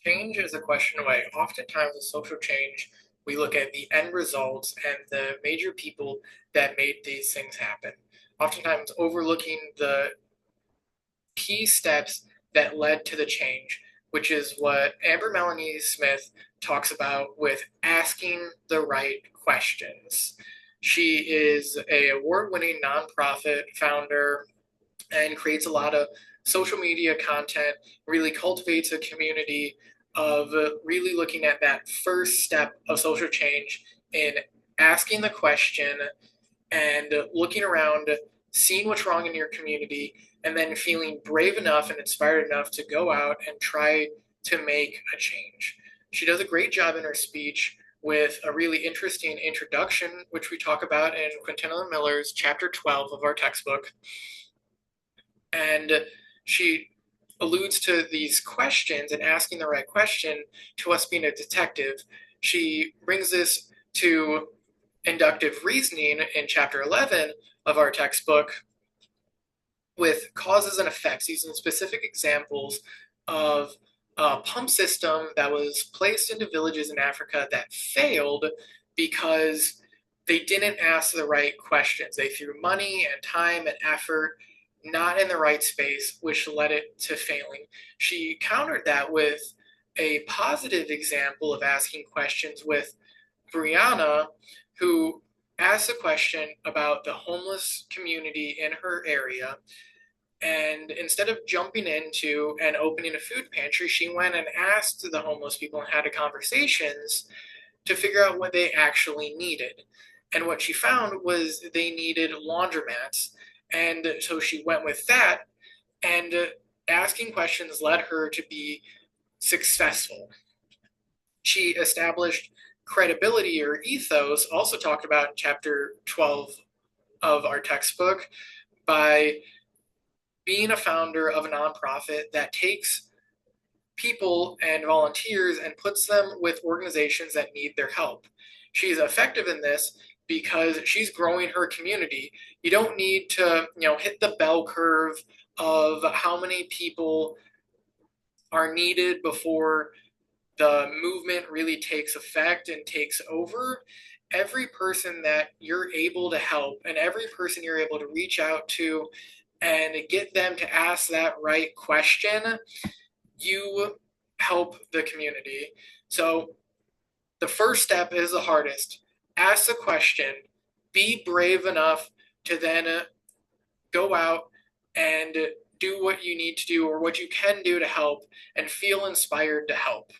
Change is a question away. Oftentimes, with social change, we look at the end results and the major people that made these things happen. Oftentimes, overlooking the key steps that led to the change, which is what Amber Melanie Smith talks about with asking the right questions. She is a award-winning nonprofit founder and creates a lot of social media content, really cultivates a community of really looking at that first step of social change in asking the question and looking around, seeing what's wrong in your community, and then feeling brave enough and inspired enough to go out and try to make a change. She does a great job in her speech with a really interesting introduction, which we talk about in Quintanilla Miller's chapter 12 of our textbook. And she alludes to these questions and asking the right question to us being a detective. She brings this to inductive reasoning in chapter 11 of our textbook with causes and effects, using specific examples of a pump system that was placed into villages in Africa that failed because they didn't ask the right questions. They threw money and time and effort not in the right space, which led it to failing. She countered that with a positive example of asking questions with Brianna, who asked a question about the homeless community in her area. And instead of jumping into and opening a food pantry, she went and asked the homeless people and had conversations to figure out what they actually needed. And what she found was they needed laundromats. And so she went with that, and asking questions led her to be successful. She established credibility or ethos, also talked about in chapter 12 of our textbook, by being a founder of a nonprofit that takes people and volunteers and puts them with organizations that need their help. She's effective in this because she's growing her community. You don't need to, hit the bell curve of how many people are needed before the movement really takes effect and takes over. Every person that you're able to help and every person you're able to reach out to and get them to ask that right question, you help the community. So the first step is the hardest. Ask the question, be brave enough to then go out and do what you need to do or what you can do to help and feel inspired to help.